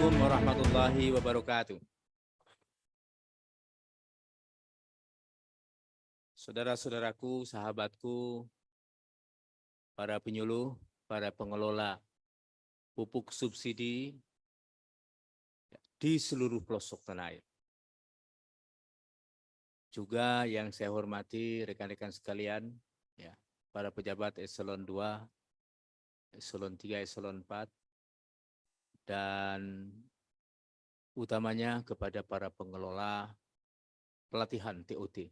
Assalamualaikum warahmatullahi wabarakatuh. Saudara-saudaraku, sahabatku, para penyuluh, para pengelola pupuk subsidi di seluruh pelosok tanah air. Juga yang saya hormati rekan-rekan sekalian, ya, para pejabat eselon 2, eselon 3, eselon 4, dan utamanya kepada para pengelola pelatihan TOT.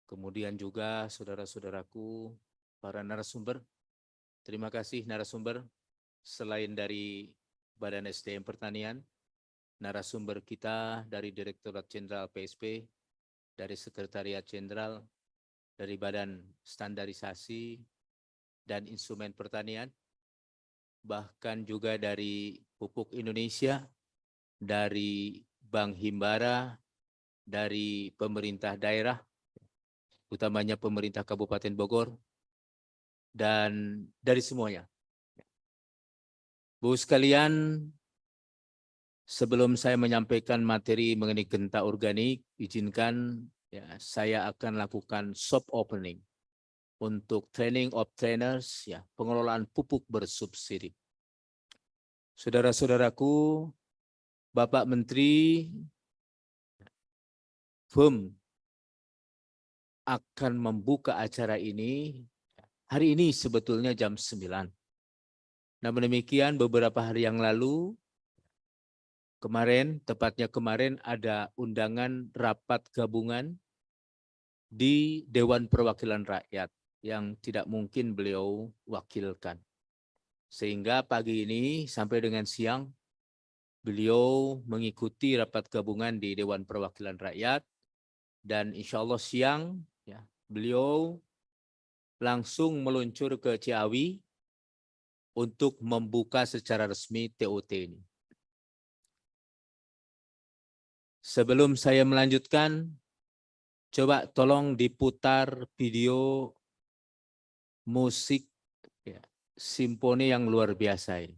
Kemudian juga saudara-saudaraku, para narasumber. Terima kasih narasumber, selain dari Badan SDM Pertanian, narasumber kita dari Direktorat Jenderal PSP, dari Sekretariat Jenderal, dari Badan Standarisasi dan Instrumen Pertanian, bahkan juga dari Pupuk Indonesia, dari Bank Himbara, dari pemerintah daerah, utamanya pemerintah Kabupaten Bogor, dan dari semuanya. Bu sekalian, sebelum saya menyampaikan materi mengenai genta organik, izinkan ya, saya akan lakukan soft opening untuk training of trainers, ya, pengelolaan pupuk bersubsidi. Saudara-saudaraku, Bapak Menteri FUM akan membuka acara ini hari ini sebetulnya jam 9. Namun demikian beberapa hari yang lalu, tepatnya kemarin ada undangan rapat gabungan di Dewan Perwakilan Rakyat yang tidak mungkin beliau wakilkan. Sehingga pagi ini sampai dengan siang, beliau mengikuti rapat gabungan di Dewan Perwakilan Rakyat, dan insya Allah siang ya, beliau langsung meluncur ke Ciawi untuk membuka secara resmi TOT ini. Sebelum saya melanjutkan, coba tolong diputar video musik ya, simfoni yang luar biasa ini.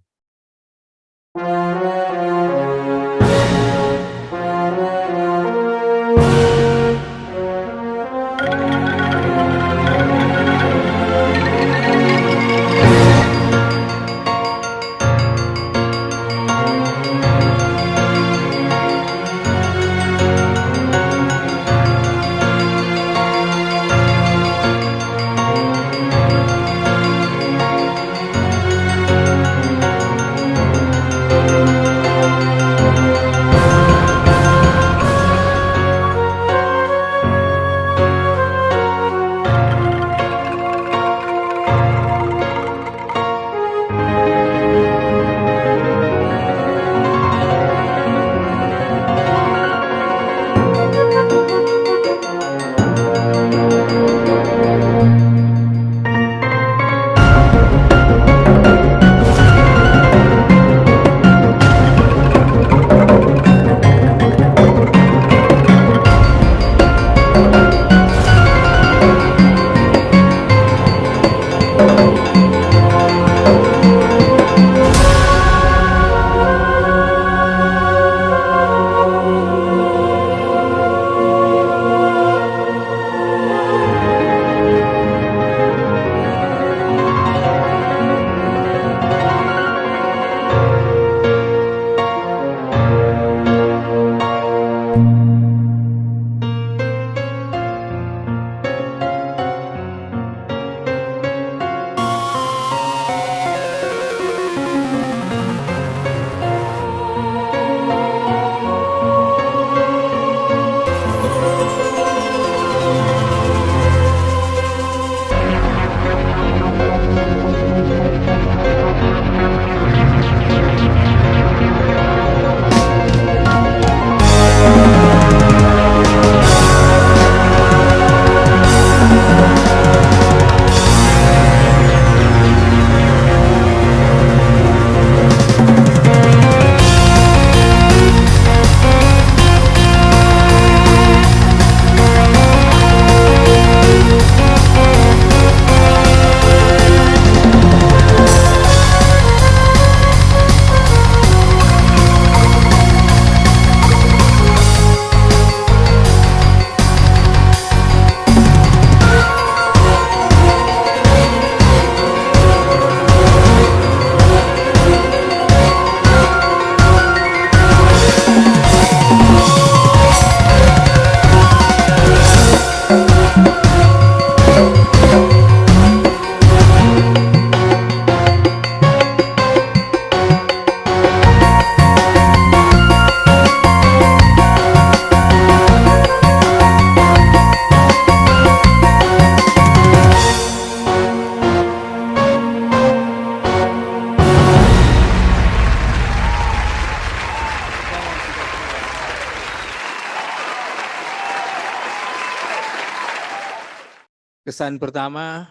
Kesan pertama,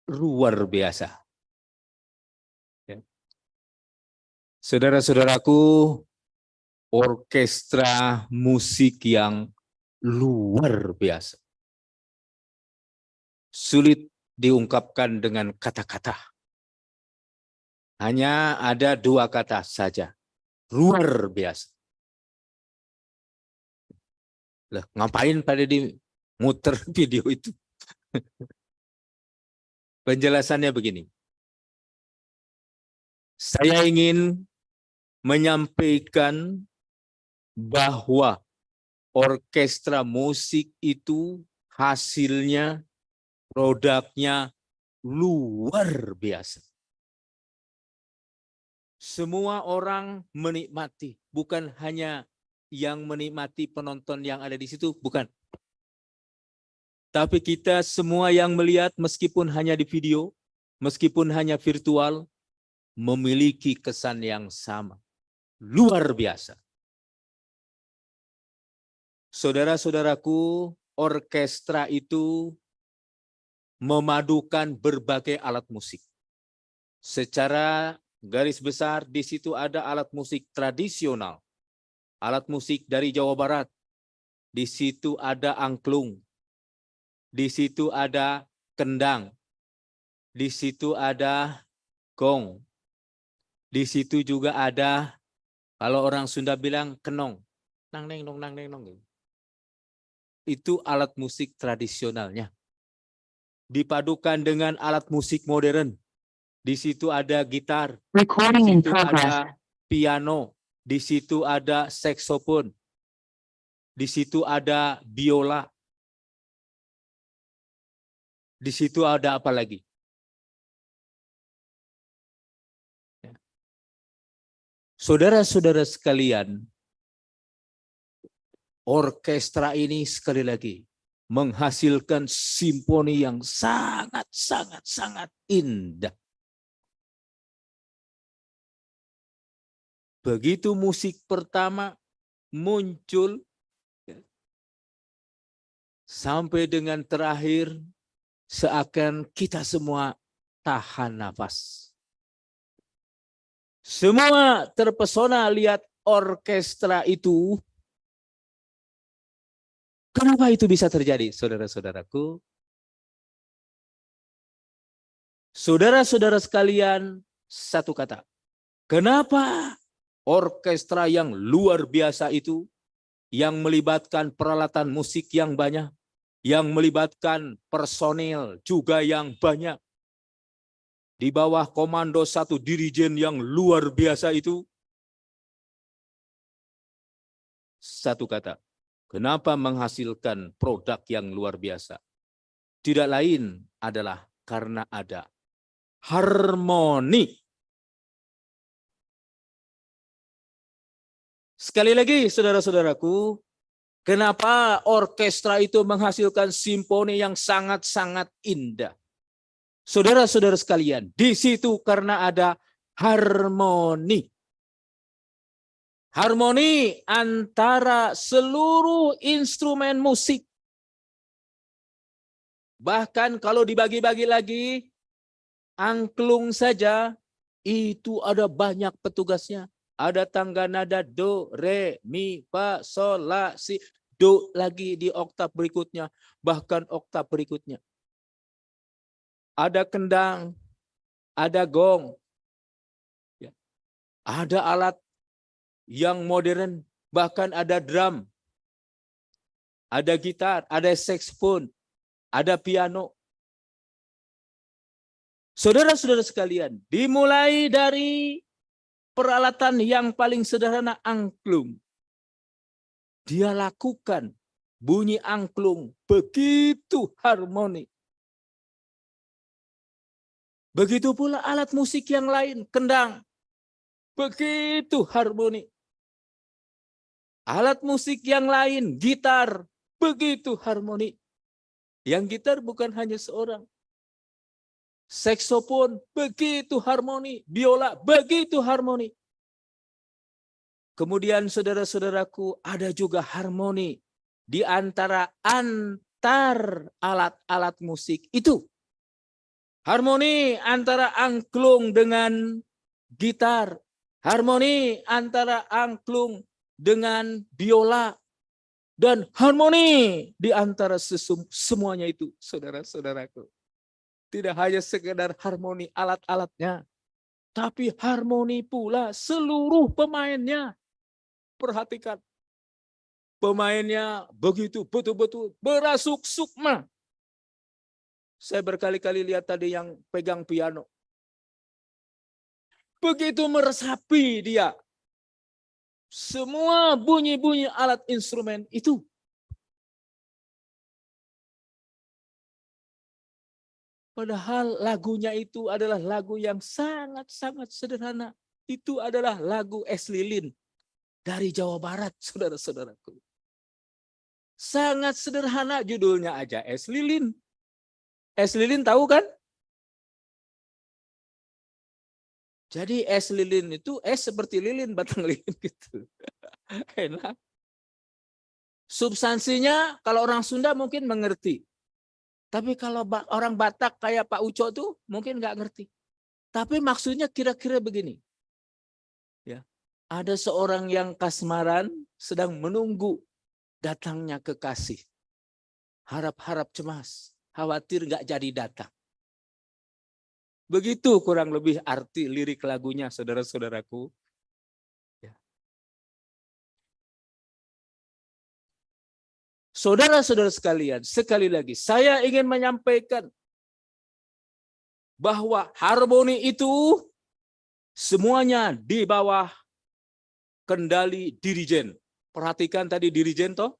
luar biasa. Ya. Saudara-saudaraku, orkestra musik yang luar biasa. Sulit diungkapkan dengan kata-kata. Hanya ada dua kata saja. Luar biasa. Lah, ngapain pada di muter video itu? Penjelasannya begini. Saya ingin menyampaikan bahwa orkestra musik itu hasilnya, produknya luar biasa. Semua orang menikmati, bukan hanya yang menikmati penonton yang ada di situ, bukan. Tapi kita semua yang melihat meskipun hanya di video, meskipun hanya virtual, memiliki kesan yang sama. Luar biasa. Saudara-saudaraku, orkestra itu memadukan berbagai alat musik. Secara garis besar di situ ada alat musik tradisional, alat musik dari Jawa Barat. Di situ ada angklung, di situ ada kendang, di situ ada gong, di situ juga ada, kalau orang Sunda bilang kenong, nang neng nong nang neng nong. Itu alat musik tradisionalnya. Dipadukan dengan alat musik modern. Di situ ada gitar, di situ ada piano, di situ ada saksofon, di situ ada biola, di situ ada apa lagi? Saudara-saudara sekalian, orkestra ini sekali lagi menghasilkan simfoni yang sangat indah. Begitu musik pertama muncul, sampai dengan terakhir, seakan kita semua tahan nafas. Semua terpesona lihat orkestra itu. Kenapa itu bisa terjadi, saudara-saudaraku? Saudara-saudara sekalian, satu kata. Kenapa orkestra yang luar biasa itu, yang melibatkan peralatan musik yang banyak, yang melibatkan personil juga yang banyak, di bawah komando satu dirijen yang luar biasa itu, satu kata, kenapa menghasilkan produk yang luar biasa? Tidak lain adalah karena ada harmoni. Sekali lagi, saudara-saudaraku, kenapa orkestra itu menghasilkan simfoni yang sangat-sangat indah? Saudara-saudara sekalian, di situ karena ada harmoni. Harmoni antara seluruh instrumen musik. Bahkan kalau dibagi-bagi lagi, angklung saja itu ada banyak petugasnya. Ada tangga nada do, re, mi, fa, sol, la, si. Do lagi di oktav berikutnya, bahkan oktav berikutnya. Ada kendang, ada gong, ada alat yang modern, bahkan ada drum, ada gitar, ada saksofon, ada piano. Saudara-saudara sekalian, dimulai dari peralatan yang paling sederhana, angklung. Dia lakukan bunyi angklung begitu harmoni. Begitu pula alat musik yang lain, kendang, begitu harmoni. Alat musik yang lain, gitar, begitu harmoni. Yang gitar bukan hanya seorang. Saksofon, begitu harmoni. Biola, begitu harmoni. Kemudian saudara-saudaraku, ada juga harmoni di antara gitar, alat-alat musik itu. Harmoni antara angklung dengan gitar. Harmoni antara angklung dengan biola. Dan harmoni di antara semuanya itu, saudara-saudaraku. Tidak hanya sekedar harmoni alat-alatnya, tapi harmoni pula seluruh pemainnya. Perhatikan, pemainnya begitu betul-betul berasuk sukma. Saya berkali-kali lihat tadi yang pegang piano. Begitu meresapi dia. Semua bunyi-bunyi alat instrumen itu. Padahal lagunya itu adalah lagu yang sangat-sangat sederhana. Itu adalah lagu Es Lilin dari Jawa Barat, saudara-saudaraku. Sangat sederhana, judulnya aja Es Lilin. Es Lilin tahu kan? Jadi es lilin itu es seperti lilin, batang lilin gitu. Enak. Substansinya kalau orang Sunda mungkin mengerti. Tapi kalau orang Batak kayak Pak Uco tuh mungkin nggak ngerti. Tapi maksudnya kira-kira begini. Ya, ada seorang yang kasmaran sedang menunggu datangnya kekasih. Harap-harap cemas, khawatir nggak jadi datang. Begitu kurang lebih arti lirik lagunya, saudara-saudaraku. Ya. Saudara-saudara sekalian, sekali lagi saya ingin menyampaikan bahwa harmoni itu semuanya di bawah kendali dirijen. Perhatikan tadi dirijen toh.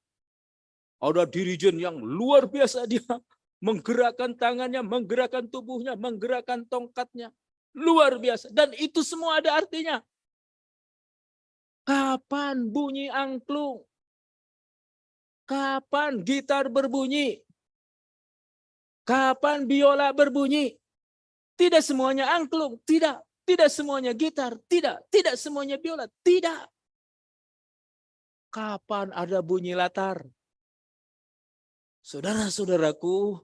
Ada dirijen yang luar biasa, dia menggerakkan tangannya, menggerakkan tubuhnya, menggerakkan tongkatnya. Luar biasa. Dan itu semua ada artinya. Kapan bunyi angklung? Kapan gitar berbunyi? Kapan biola berbunyi? Tidak semuanya angklung, tidak. Tidak semuanya gitar, tidak. Tidak semuanya biola, tidak. Kapan ada bunyi latar? Saudara-saudaraku,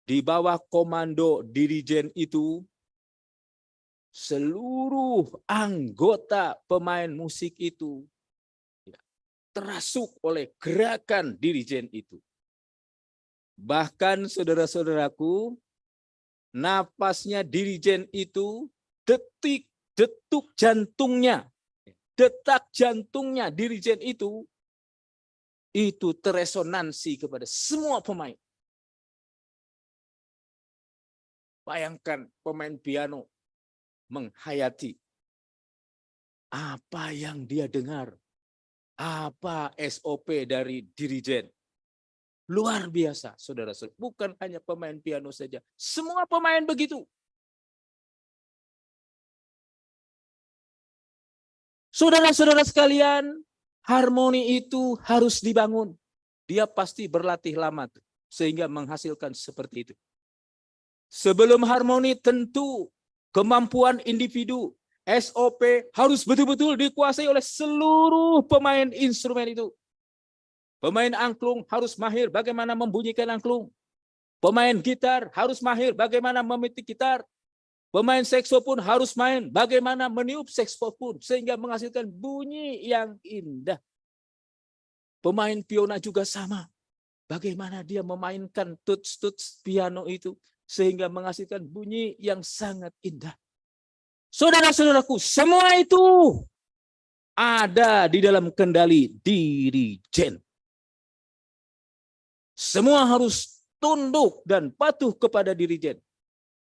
di bawah komando dirijen itu, seluruh anggota pemain musik itu terasuk oleh gerakan dirijen itu. Bahkan saudara-saudaraku, napasnya dirijen itu detak jantungnya dirijen itu teresonansi kepada semua pemain. Bayangkan pemain piano menghayati apa yang dia dengar, apa SOP dari dirijen. Luar biasa, saudara-saudara. Bukan hanya pemain piano saja, semua pemain begitu. Saudara-saudara sekalian, harmoni itu harus dibangun. Dia pasti berlatih lama sehingga menghasilkan seperti itu. Sebelum harmoni tentu kemampuan individu, SOP harus betul-betul dikuasai oleh seluruh pemain instrumen itu. Pemain angklung harus mahir bagaimana membunyikan angklung. Pemain gitar harus mahir bagaimana memetik gitar. Pemain saksofon harus main bagaimana meniup saksofon sehingga menghasilkan bunyi yang indah. Pemain biola juga sama. Bagaimana dia memainkan tuts-tuts piano itu sehingga menghasilkan bunyi yang sangat indah. Saudara-saudaraku, semua itu ada di dalam kendali dirijen. Semua harus tunduk dan patuh kepada dirijen.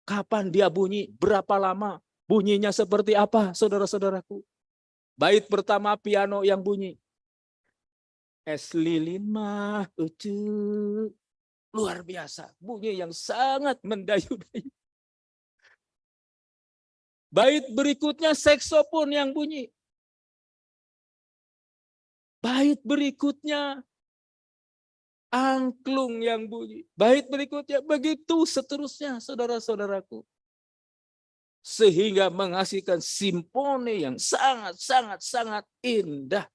Kapan dia bunyi, berapa lama, bunyinya seperti apa, saudara-saudaraku. Bait pertama piano yang bunyi. Es lilin mah ucu. Luar biasa, bunyi yang sangat mendayu-dayu. Bait berikutnya saksofon yang bunyi. Bait berikutnya angklung yang bunyi. Bait berikutnya begitu seterusnya, saudara-saudaraku. Sehingga menghasilkan simfoni yang sangat indah.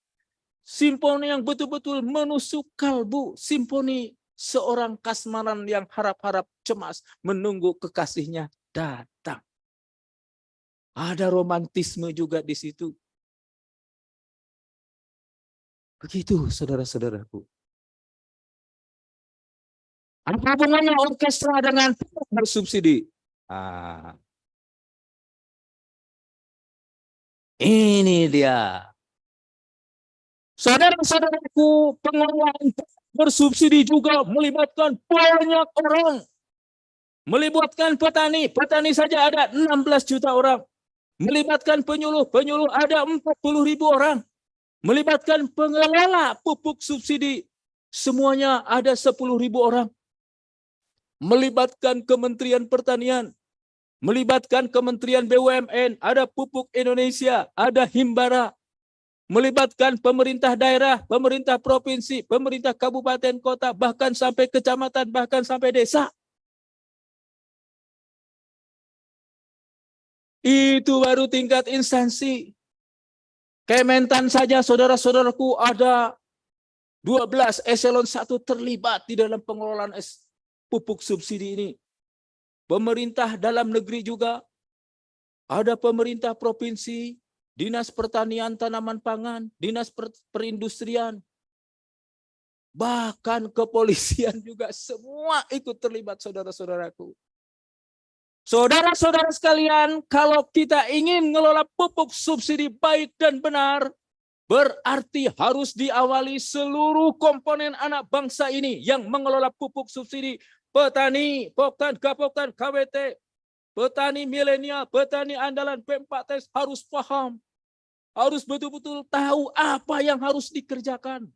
Simfoni yang betul-betul menusuk kalbu. Simfoni Seorang kasmaran yang harap-harap cemas menunggu kekasihnya datang. Ada romantisme juga di situ. Begitu saudara-saudaraku. Apa hubungannya orkestra dengan bersubsidi? Ah, ini dia. Saudara-saudaraku, pengelolaan bersubsidi juga melibatkan banyak orang. Melibatkan petani, petani saja ada 16 juta orang. Melibatkan penyuluh, penyuluh ada 40.000 orang. Melibatkan pengelola pupuk subsidi, semuanya ada 10.000 orang. Melibatkan Kementerian Pertanian, melibatkan Kementerian BUMN, ada Pupuk Indonesia, ada Himbara, melibatkan pemerintah daerah, pemerintah provinsi, pemerintah kabupaten kota, bahkan sampai kecamatan, bahkan sampai desa. Itu baru tingkat instansi. Kementan saja saudara-saudaraku ada 12 eselon 1 terlibat di dalam pengelolaan pupuk subsidi ini. Pemerintah dalam negeri juga, ada pemerintah provinsi, dinas pertanian tanaman pangan, dinas perindustrian, bahkan kepolisian juga semua ikut terlibat saudara-saudaraku. Saudara-saudara sekalian, kalau kita ingin mengelola pupuk subsidi baik dan benar, berarti harus diawali seluruh komponen anak bangsa ini yang mengelola pupuk subsidi. Petani, Poktan, Gapoktan, KWT, petani milenial, petani andalan P4T harus paham. Harus betul-betul tahu apa yang harus dikerjakan.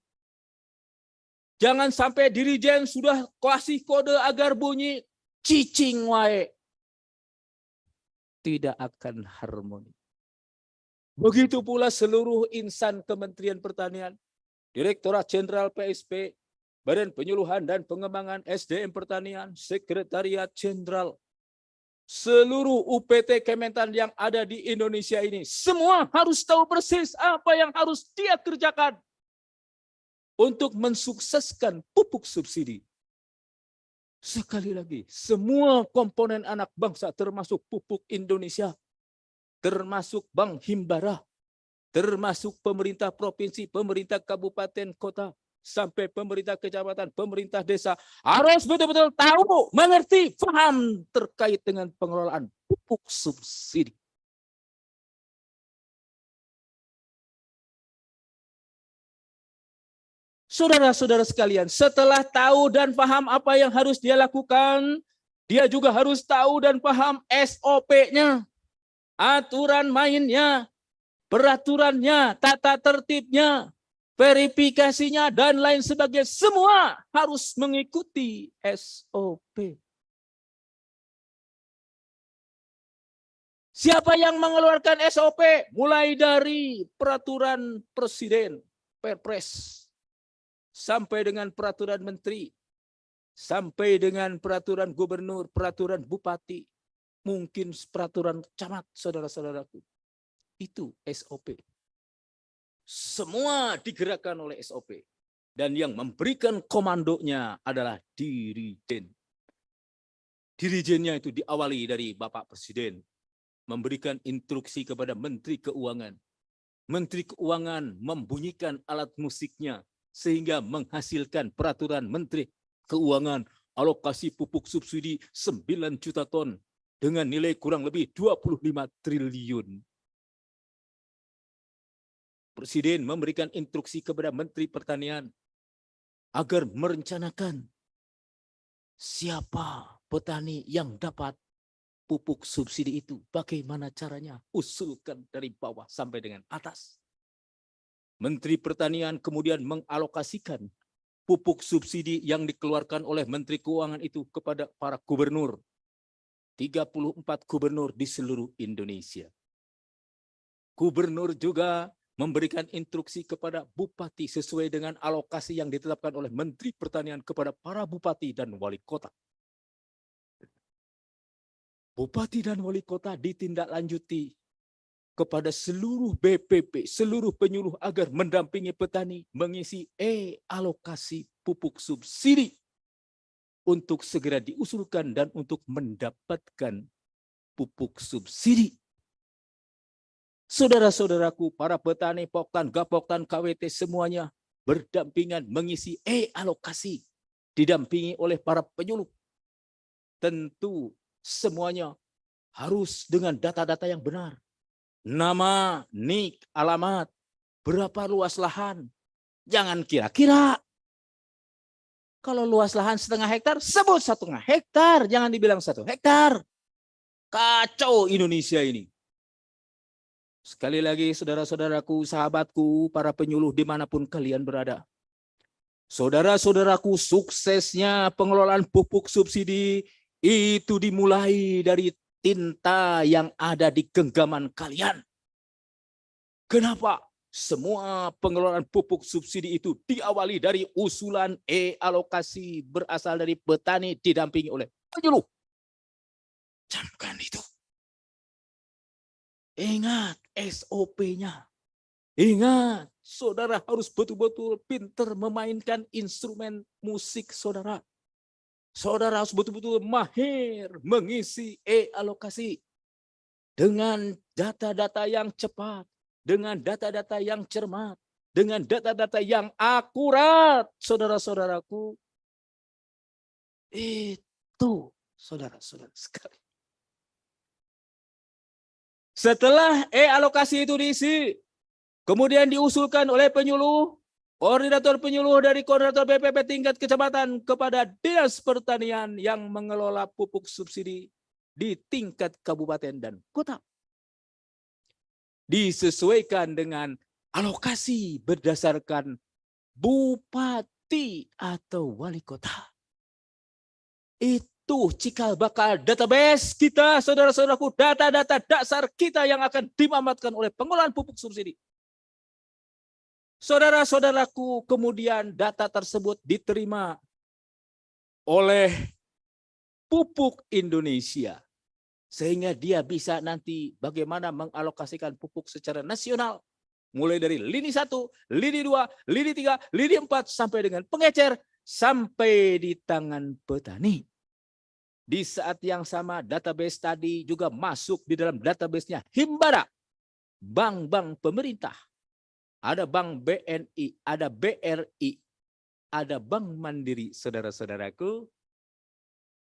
Jangan sampai dirijen sudah kasih kode agar bunyi cicing wae. Tidak akan harmoni. Begitu pula seluruh insan Kementerian Pertanian, Direktorat Jenderal PSP, Badan Penyuluhan dan Pengembangan SDM Pertanian, Sekretariat Jenderal, seluruh UPT Kementan yang ada di Indonesia ini, semua harus tahu persis apa yang harus dia kerjakan untuk mensukseskan pupuk subsidi. Sekali lagi, semua komponen anak bangsa termasuk Pupuk Indonesia, termasuk Bank Himbara, termasuk pemerintah provinsi, pemerintah kabupaten kota, sampai pemerintah kecamatan, pemerintah desa, harus betul-betul tahu, mengerti, paham terkait dengan pengelolaan pupuk subsidi. Saudara-saudara sekalian, setelah tahu dan paham apa yang harus dia lakukan, dia juga harus tahu dan paham SOP-nya, aturan mainnya, peraturannya, tata tertibnya, verifikasinya, dan lain sebagainya. Semua harus mengikuti SOP. Siapa yang mengeluarkan SOP? Mulai dari peraturan presiden, Perpres, sampai dengan peraturan menteri, sampai dengan peraturan gubernur, peraturan bupati, mungkin peraturan camat, saudara-saudaraku. Itu SOP. Semua digerakkan oleh SOP. Dan yang memberikan komandonya adalah dirijen. Dirijennya itu diawali dari Bapak Presiden, memberikan instruksi kepada Menteri Keuangan. Menteri Keuangan membunyikan alat musiknya sehingga menghasilkan peraturan Menteri Keuangan alokasi pupuk subsidi 9 juta ton dengan nilai kurang lebih 25 triliun. Presiden memberikan instruksi kepada Menteri Pertanian agar merencanakan siapa petani yang dapat pupuk subsidi itu, bagaimana caranya, usulkan dari bawah sampai dengan atas. Menteri Pertanian kemudian mengalokasikan pupuk subsidi yang dikeluarkan oleh Menteri Keuangan itu kepada para gubernur. 34 gubernur di seluruh Indonesia. Gubernur juga memberikan instruksi kepada bupati sesuai dengan alokasi yang ditetapkan oleh Menteri Pertanian kepada para bupati dan wali kota. Bupati dan wali kota ditindaklanjuti kepada seluruh BPP, seluruh penyuluh agar mendampingi petani mengisi alokasi pupuk subsidi untuk segera diusulkan dan untuk mendapatkan pupuk subsidi. Saudara-saudaraku, para petani, Poktan, Gapoktan, KWT semuanya berdampingan mengisi alokasi, didampingi oleh para penyuluh. Tentu semuanya harus dengan data-data yang benar. Nama, nik, alamat, berapa luas lahan. Jangan kira-kira. Kalau luas lahan 1,5 hektar, sebut 1,5 hektar. Jangan dibilang 1 hektar. Kacau Indonesia ini. Sekali lagi saudara-saudaraku, sahabatku, para penyuluh dimanapun kalian berada. Saudara-saudaraku, suksesnya pengelolaan pupuk subsidi itu dimulai dari tinta yang ada di genggaman kalian. Kenapa? Semua pengelolaan pupuk subsidi itu diawali dari usulan alokasi berasal dari petani didampingi oleh penyuluh. Camkan itu. Ingat SOP-nya. Ingat, saudara harus betul-betul pintar memainkan instrumen musik saudara. Saudara harus betul-betul mahir mengisi alokasi dengan data-data yang cepat, dengan data-data yang cermat, dengan data-data yang akurat, saudara-saudaraku. Itu saudara-saudara sekali. Setelah alokasi itu diisi, kemudian diusulkan oleh penyuluh, koordinator penyuluh dari koordinator BPP tingkat kecamatan kepada Dinas Pertanian yang mengelola pupuk subsidi di tingkat kabupaten dan kota. Disesuaikan dengan alokasi berdasarkan bupati atau wali kota. Itu cikal bakal database kita, saudara-saudaraku, data-data dasar kita yang akan dimamatkan oleh pengelolaan pupuk subsidi. Saudara-saudaraku, kemudian data tersebut diterima oleh Pupuk Indonesia. Sehingga dia bisa nanti bagaimana mengalokasikan pupuk secara nasional. Mulai dari lini 1, lini 2, lini 3, lini 4, sampai dengan pengecer, sampai di tangan petani. Di saat yang sama database tadi juga masuk di dalam database-nya Himbara, bank-bank pemerintah. Ada Bank BNI, ada BRI, ada Bank Mandiri, saudara-saudaraku.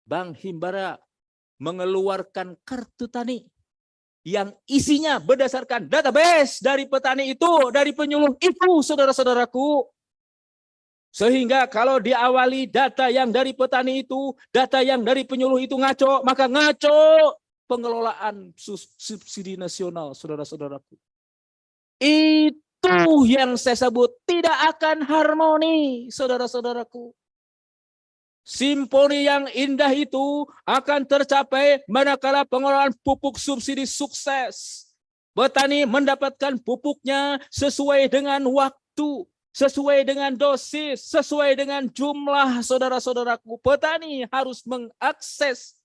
Bank Himbara mengeluarkan kartu tani yang isinya berdasarkan database dari petani itu, dari penyuluh itu, saudara-saudaraku. Sehingga kalau diawali data yang dari petani itu, data yang dari penyuluh itu ngaco, maka ngaco pengelolaan subsidi nasional, saudara-saudaraku. Itu yang saya sebut tidak akan harmoni, saudara-saudaraku. Simponi yang indah itu akan tercapai manakala pengelolaan pupuk subsidi sukses. Petani mendapatkan pupuknya sesuai dengan waktu, sesuai dengan dosis, sesuai dengan jumlah, saudara-saudaraku. Petani harus mengakses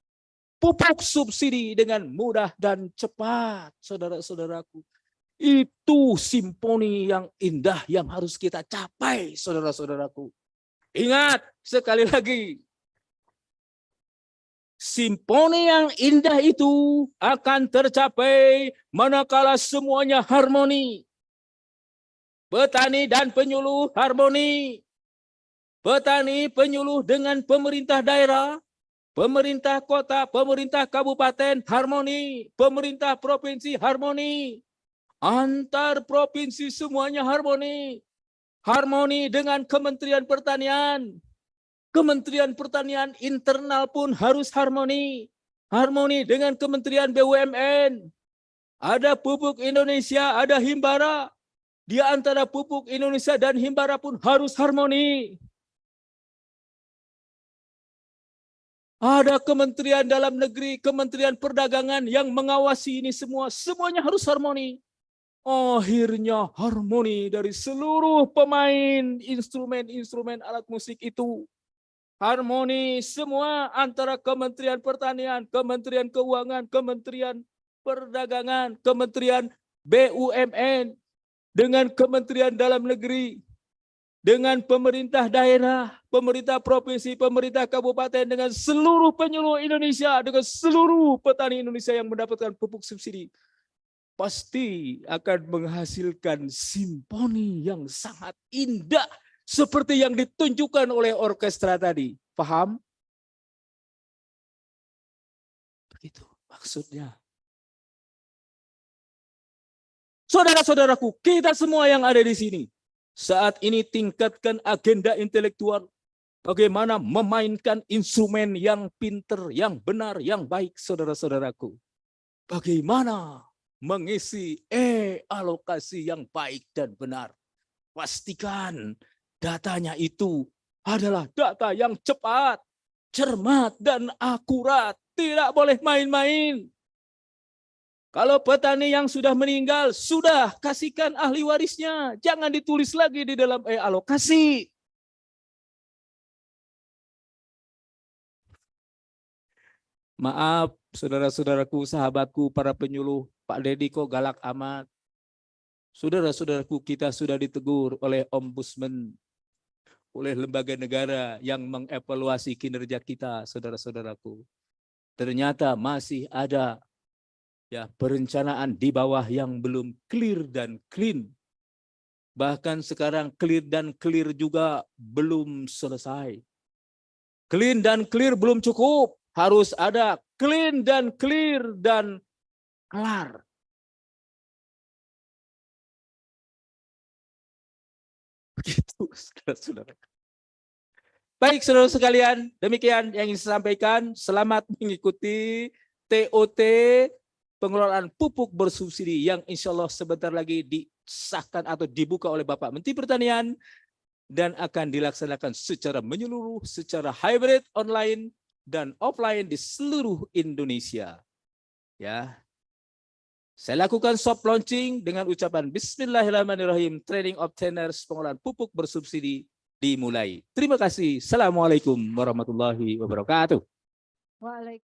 pupuk subsidi dengan mudah dan cepat, saudara-saudaraku. Itu simponi yang indah yang harus kita capai, saudara-saudaraku. Ingat sekali lagi, simponi yang indah itu akan tercapai manakala semuanya harmoni. Petani dan penyuluh harmoni. Petani, penyuluh dengan pemerintah daerah, pemerintah kota, pemerintah kabupaten harmoni, pemerintah provinsi harmoni. Antar provinsi semuanya harmoni. Harmoni dengan Kementerian Pertanian. Kementerian Pertanian internal pun harus harmoni. Harmoni dengan Kementerian BUMN. Ada Pupuk Indonesia, ada Himbara. Di antara Pupuk Indonesia dan Himbara pun harus harmoni. Ada Kementerian Dalam Negeri, Kementerian Perdagangan yang mengawasi ini semua. Semuanya harus harmoni. Akhirnya harmoni dari seluruh pemain instrumen-instrumen alat musik itu. Harmoni semua antara Kementerian Pertanian, Kementerian Keuangan, Kementerian Perdagangan, Kementerian BUMN, dengan Kementerian Dalam Negeri. dengan pemerintah daerah, pemerintah provinsi, pemerintah kabupaten, dengan seluruh penyeluruh Indonesia, dengan seluruh petani Indonesia yang mendapatkan pupuk subsidi, pasti akan menghasilkan simfoni yang sangat indah seperti yang ditunjukkan oleh orkestra tadi. Paham? Begitu maksudnya. Saudara-saudaraku, kita semua yang ada di sini, saat ini tingkatkan agenda intelektual, bagaimana memainkan instrumen yang pinter, yang benar, yang baik, saudara-saudaraku. Bagaimana mengisi alokasi yang baik dan benar. Pastikan datanya itu adalah data yang cepat, cermat, dan akurat. Tidak boleh main-main. Kalau petani yang sudah meninggal, sudah kasihkan ahli warisnya. Jangan ditulis lagi di dalam alokasi. Maaf, saudara-saudaraku, sahabatku, para penyuluh, Pak Deddy kok galak amat. Saudara-saudaraku, kita sudah ditegur oleh ombudsman, oleh lembaga negara yang mengevaluasi kinerja kita, saudara-saudaraku. Ternyata masih ada ya perencanaan di bawah yang belum clear dan clean. Bahkan sekarang clear dan clear juga belum selesai. Clean dan clear belum cukup. Harus ada clean dan clear dan kelar. Begitu, saudara-saudara. Baik, saudara sekalian, demikian yang ingin saya sampaikan. Selamat mengikuti TOT pengelolaan pupuk bersubsidi yang insya Allah sebentar lagi disahkan atau dibuka oleh Bapak Menteri Pertanian dan akan dilaksanakan secara menyeluruh, secara hybrid, online, dan offline di seluruh Indonesia. Ya, saya lakukan soft launching dengan ucapan Bismillahirrahmanirrahim. Training of trainers pengolahan pupuk bersubsidi dimulai. Terima kasih. Assalamualaikum warahmatullahi wabarakatuh. Waalaikumsalam.